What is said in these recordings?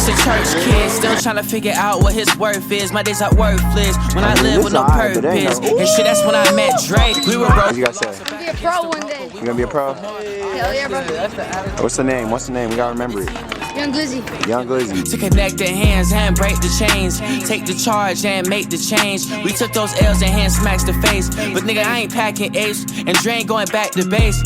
just a church kid, still trying to figure out what his worth is. My days are worthless when I live with no purpose. And shit, that's when I met Drake. We were broke. What you guys say? Be a pro one day. You gonna be a pro? Hell yeah, bro. What's the name? What's the name? We gotta remember it. Young Glizzy. Young Glizzy. To connect the hands and break the chains, take the charge and make the change. We took those L's and hand smacks the face, but nigga I ain't packing apes and Dre ain't going back to base.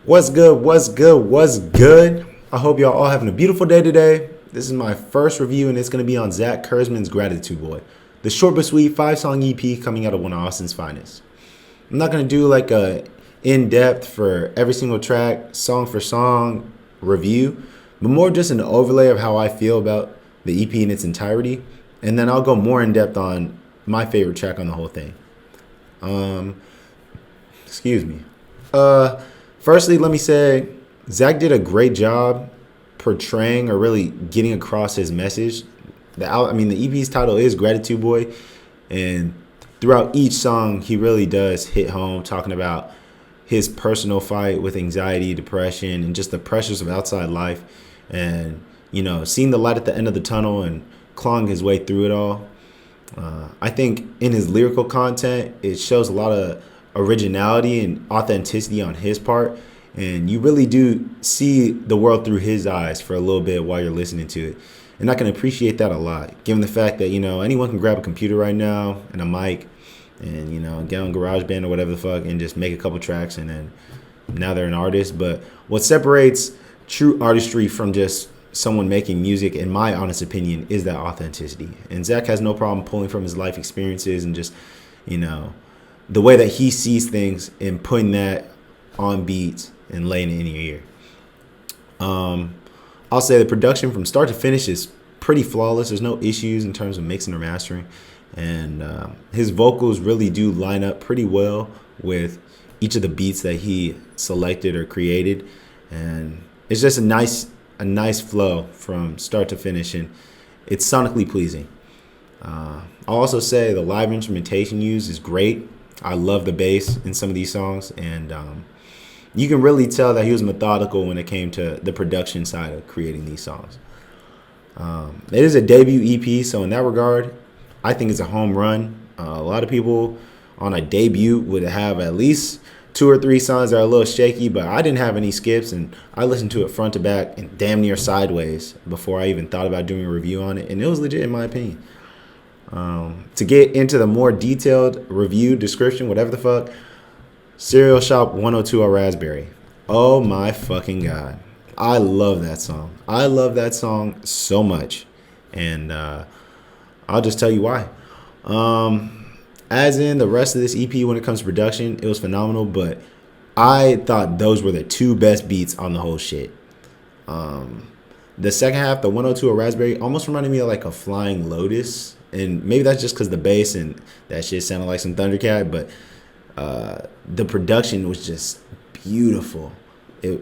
What's good? What's good? What's good? I hope y'all all having a beautiful day today. This is my first review and it's gonna be on Zach Kursman's Gratitude Boy, the short but sweet 5-song EP coming out of one of Austin's finest. I'm not gonna do like a in-depth for every single track, song for song review, but more just an overlay of how I feel about the EP in its entirety, and then I'll go more in depth on my favorite track on the whole thing. Excuse me. Firstly, let me say Zach did a great job portraying or really getting across his message. The EP's title is Gratitude Boy, and throughout each song, he really does hit home, talking about his personal fight with anxiety, depression, and just the pressures of outside life, and seeing the light at the end of the tunnel and clawing his way through it all. I think in his lyrical content, it shows a lot of originality and authenticity on his part, and you really do see the world through his eyes for a little bit while you're listening to it. And I can appreciate that a lot, given the fact that anyone can grab a computer right now and a mic and get on GarageBand or whatever the fuck and just make a couple tracks, and then now they're an artist. But what separates true artistry from just someone making music, in my honest opinion, is that authenticity. And Zach has no problem pulling from his life experiences and just the way that he sees things and putting that on beats and laying it in your ear. I'll say the production from start to finish is pretty flawless. There's no issues in terms of mixing or mastering. And his vocals really do line up pretty well with each of the beats that he selected or created. And it's just a nice flow from start to finish, and it's sonically pleasing. I'll also say the live instrumentation used is great. I love the bass in some of these songs, and you can really tell that he was methodical when it came to the production side of creating these songs. It is a debut EP, so in that regard, I think it's a home run. A lot of people on a debut would have at least 2 or 3 songs that are a little shaky, but I didn't have any skips, and I listened to it front to back and damn near sideways before I even thought about doing a review on it, and it was legit in my opinion. To get into the more detailed review, description, whatever the fuck, Cereal Shop 102 on Raspberry. Oh my fucking God. I love that song. I love that song so much, and I'll just tell you why. As in the rest of this EP, when it comes to production, it was phenomenal, but I thought those were the 2 best beats on the whole shit. The second half, the 102 of Raspberry, almost reminded me of like a Flying Lotus, and maybe that's just because the bass and that shit sounded like some Thundercat, but the production was just beautiful. It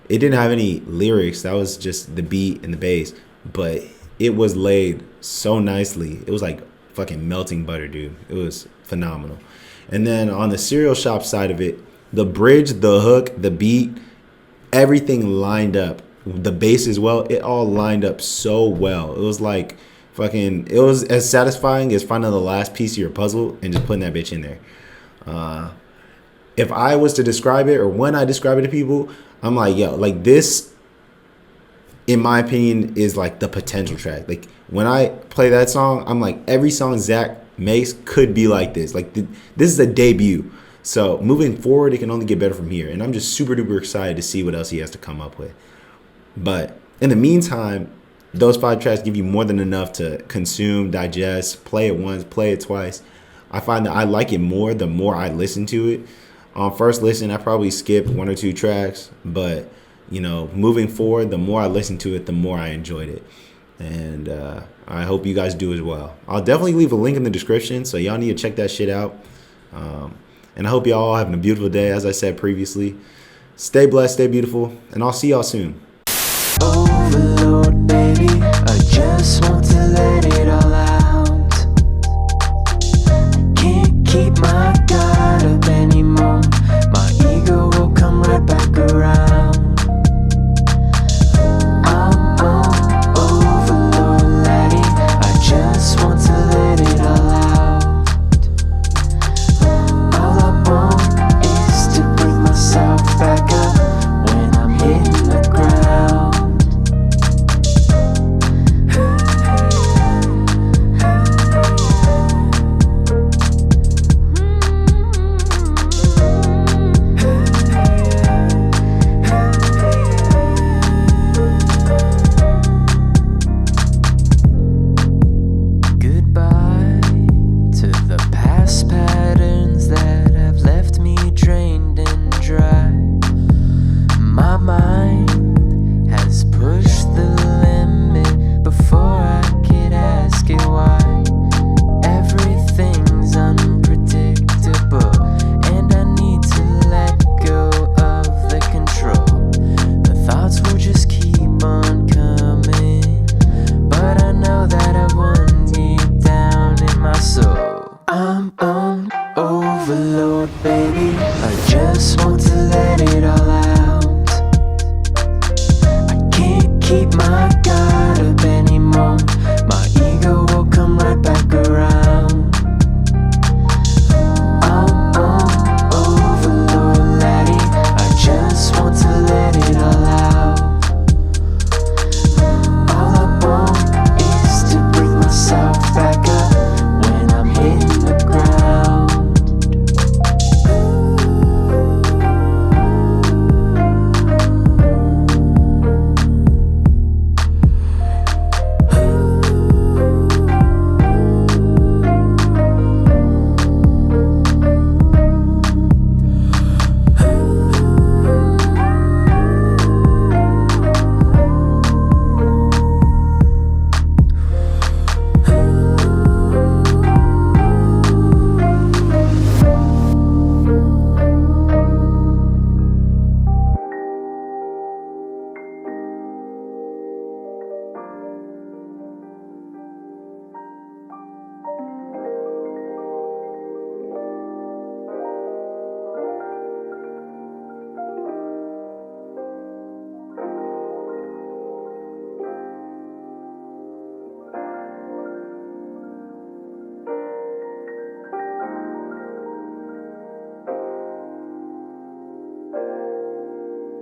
didn't have any lyrics. That was just the beat and the bass, but it was laid so nicely. It was like fucking melting butter, dude. It was phenomenal. And then on the Cereal Shop side of it, the bridge, the hook, the beat, everything lined up. The bass as well, it all lined up so well. It was like it was as satisfying as finding the last piece of your puzzle and just putting that bitch in there. If I was to describe it, or when I describe it to people, I'm like, yo, like this, in my opinion, is like the potential track. Like when I play that song, I'm like, every song Zach makes could be like this. Like this is a debut. So moving forward, it can only get better from here. And I'm just super duper excited to see what else he has to come up with. But in the meantime, those 5 tracks give you more than enough to consume, digest, play it once, play it twice. I find that I like it more the more I listen to it. On first listen, I probably skipped 1 or 2 tracks, but moving forward, the more I listened to it, the more I enjoyed it. And I hope you guys do as well. I'll definitely leave a link in the description, so y'all need to check that shit out. And I hope y'all all having a beautiful day, as I said previously. Stay blessed, stay beautiful, and I'll see y'all soon. Oh.